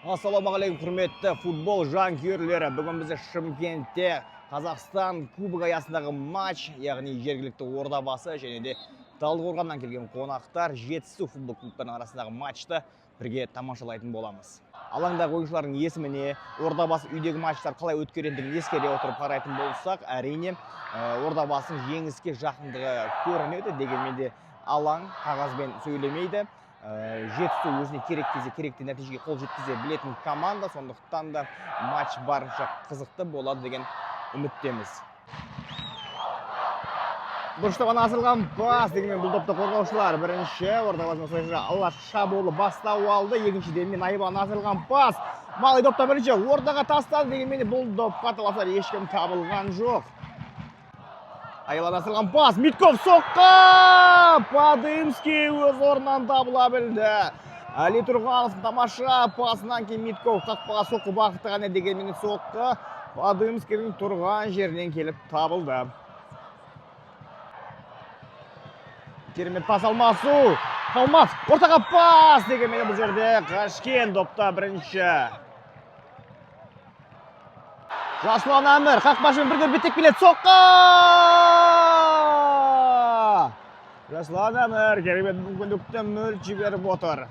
Ассалаумағалейкум, құрметті футбол жанкүйерлері. Бүгін бізде Шымкентте Қазақстан кубогы аясындағы матч, яғни жергілікті Ордабасы және де Талдықорғаннан келген қонақтар Жетісу футбол клубтарының арасындағы матчты бірге тамашалайтын боламыз. Алаңдағы ойыншылардың есіміне, Ордабасы үйдегі матчтар қалай өткергендігін ескере отырып қарайтын болсақ, әрине Ордабасының жеңіске жақындығы көрінеді, дегенмен де алаң қағазбен сөйлемейді. Жетісу өзіне керек кезде керекті нәтижеге қол жеткізе білетін команда, сондықтан да матч барынша қызықты болады деген үміттеміз. Бұрыштаған асырылған пас дегенмен бұл топта қорғаушылар бірінші Ордабасының осылайша алғаш шабуылы бастау алды. Екіншіден Айбан асырылған пас. Малый допта бірінші ортаға тастады, дегенмен бұл допқа таласар ешкім табылған жоқ. Айбан асырылған пас. Митков соққа! Подымский өз орнынан табыла білді. Али Тұрғановтың тамаша пасынан кейін Митков қақпаға соққы бағыттаған, дегенмен соққы Подымскийдің тұрған жерінен келіп табылды. Керемет пас алмасу. Қалмас. Ортаға пас дегенмен бұл жерде қашкен допта бірінші. Жасұлан Әмір қақпашымен бірге беттек келеді. Соққа! Жасұлан Әмір керемет мүмкіндікті мүлт жіберіп отыр.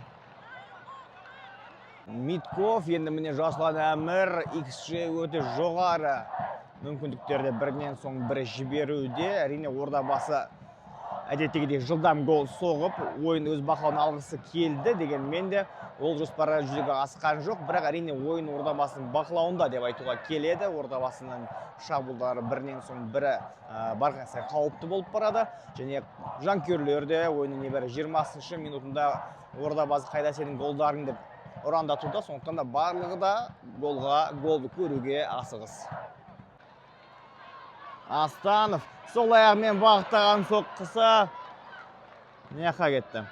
Митков енді міне Жасұлан Әмір XG өте жоғары мүмкіндіктерді бірінен соң бірі жіберуде. Әрине Ордабасы әдеттегідей жылдам гол соғып, ойын өз бақылауына алғысы келді, дегенмен де ол жоспары жүзеге асқан жоқ. Бірақ әрине ойын Ордабасының бақылауында деп айтуға келеді. Ордабасының шабуылдары бірінен соң бірі барған сайын қауіпті болып барады. Және жанкүйерлер де ойынның небәрі 20-шы минутында Ордабасы қайда сенің голдарың деп ұрандатуда, сондықтан да барлығы да голды көруге асығыс. Астанов сол аяғымен бағыттаған соққысы неқа кетті.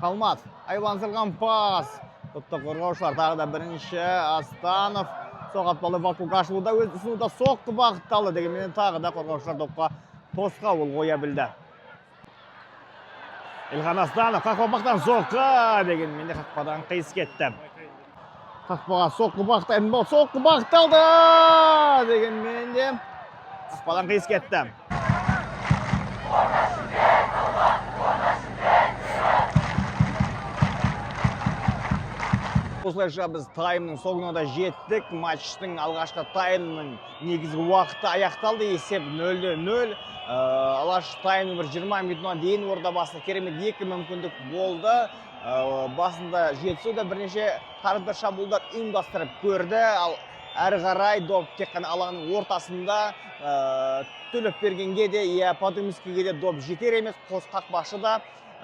Қалмат, Айбан сырған пас. Топта қорғаушылар тағы да бірінші. Астанов соғатпалы вакуум ашылуда өз ұсынуда соққы бағытталы, дегенмен тағы да қорғаушылар топқа тосқауыл қоя білді. Илхан Астанов қақпақтан соққы, дегенмен де қақпадан қиыс кетті. Қақпаға соққы бағытталды, дегенмен де қақпадан қиыс кетті. Осылайша біз таймның соңына да жеттік. Матчтың алғашқы таймның негізгі уақыты аяқталды. Есеп 0-0. Алғаш тайм номер 20 минутына дейін Ордабасында керемет 2 мүмкіндік болды. Басында Жетісу да бірнеше тарапты шабуылдар ұйымдастырып көрді. Ал әрі қарай доп тек қана алаңның ортасында төлеп бергенге де, Подымскийге де доп жетер емес. Қос қақпашы да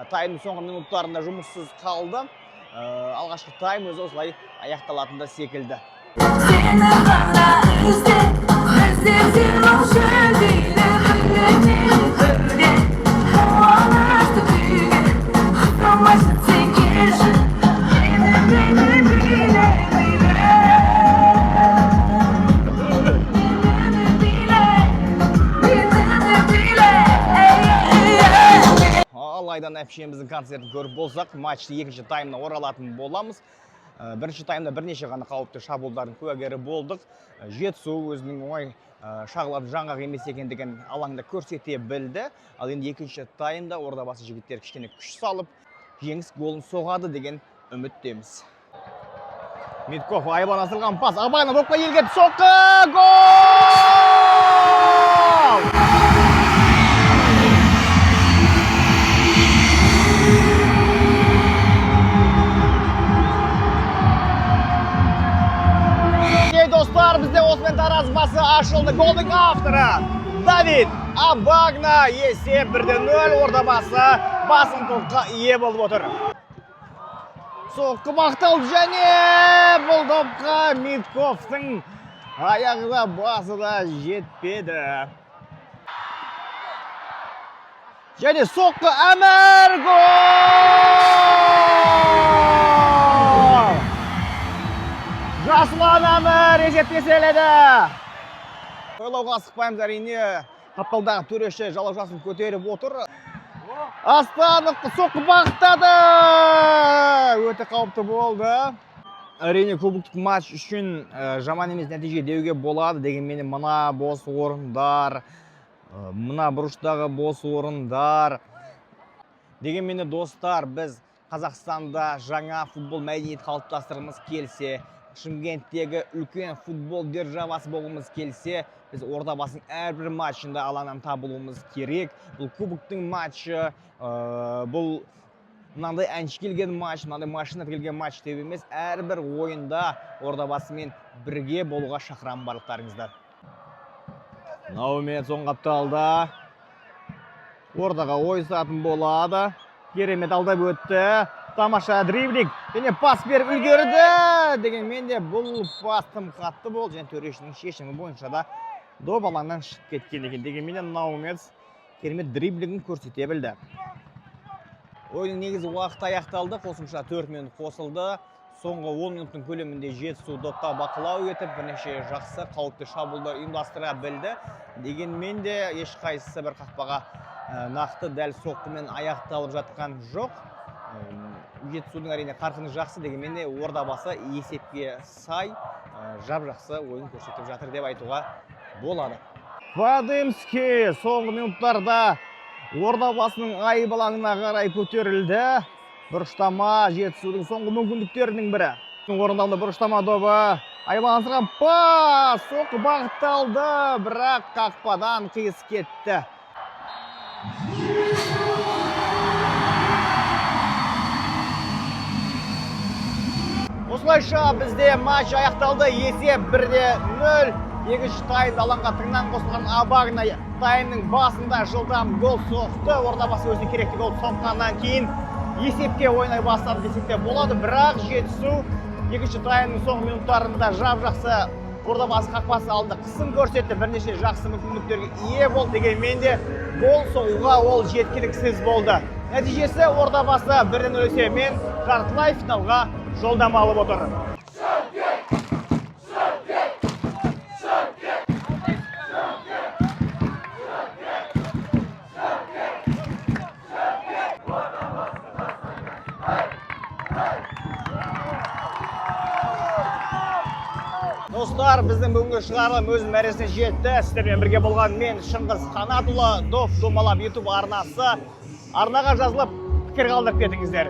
таймның соңғы минуттарында жұмыссыз қалды. Алғашқы тайм өзі осылай аяқталатында секілді. Алайдан әпшеміздің концертін көріп болсақ, матчты екінші таймына оралатын боламыз. Бірінші таймда бірнеше ғана қауіпті шабуылдардың куәгері болдық. Жетісу өзінің оңай шағылатын жаңғақ емес екендігін алаңда көрсете білді. Ал енді екінші таймда Ордабасы жігіттер кішкене күш салып, жеңіс голын соғады деген үміттеміз. Митков Айбан асырған пас. Абайна допқа елгет соққы! Гол! Достар, бізде осымен таразбасы ашылды. Голдың авторы Давид Абагна. Есеп 1-0. Ордабасы басым топқа ие болып отыр. Соққы бағытталды және бұл топқа Митковтың аяғы да басы да жетпеді. Және соққы Әмір! Гол! Жасұлан Әмір есепке селеді. Ойлауға асықпаймыз, әрине. Қапқалдағы төреші жалаушасын көтеріп отыр. Астанов соққы бағыттады. Өте қауіпті болды. Әрине кубоктық матч үшін жаман емес нәтиже деуге болады. Дегенмен мына бос орындар, мына бұрыштағы бос орындар. Дегенмен достар, біз Қазақстанда жаңа футбол мәдениет қалыптастырғымыз келсе, Шымкенттегі үлкен футбол державасы болғымыз келсе, біз Ордабасының әрбір матчында алаңнан табылуымыз керек. Бұл кубоктың матчы, бұл мынандай әнші келген матч, мынандай машина келген матч деп емес, әрбір ойында Ордабасымен бірге болуға шақырамын барлықтарыңыздар. Наумет соң қапталда. Ордаға ойысатын болады. Керемет алдап өтті. Тамаша дриблинг. Және пас беріп үлгерді. Дегенмен де бұл пас тым қатты болды. Және төрешінің шешімі бойынша да доп алаңнан шығып кеткен екен. Дегенмен де Наумет керемет дриблингін көрсете білді. Ойынның негізі уақыт аяқталды. Қосымша 4 минут қосылды. Соңғы 10 минуттың көлемінде Жетісу допта бақылау етіп, бірнеше жақсы қауіпті шабуылдар ұйымдастыра білді. Дегенмен де ешқайсысы бір қақпаға нақты дәл соққымен аяқталып жатқан жоқ. Жетісудың әрине қарқыны жақсы, дегенмен де Ордабасы есепке сай жап-жақсы ойын көрсетіп жатыр деп айтуға болады. Вадимский соңғы минуттарда Ордабасының айып алаңына қарай көтерілді. Бұрыштама Жетісудың соңғы мүмкіндіктерінің бірі. Орындалды бұрыштама добы. Аймағансырған пас, соққы бағытталды, бірақ қақпадан қиыс кетті. Осылайша бізде матч аяқталды. Есеп 1-0. Екінші тайм алаңға тыңнан қосылған Абагна таймның басында жылдам гол соқты. Ордабасы өзіне керекті гол соққаннан кейін есепке ойнай бастады десек те болады. Бірақ Жетісу екінші таймның соңғы минуттарында жап-жақсы Ордабасы қақпасы алдында қысым көрсетті. Бірнеше жақсы мүмкіндіктерге ие болды. Дегенмен де гол соғуға ол жеткіліксіз болды. Нәтижесі Ордабасы 1-0 есебімен жартылай финалға жолдама алып отыр. Достар, біздің бүгінгі шығарылым өз мәресіне жетті. Сіздермен бірге болған мен Шыңғыс Қанатұлы, Доп Домалап YouTube арнасы. Арнаға жазылып пікір қалдырып кетіңіздер.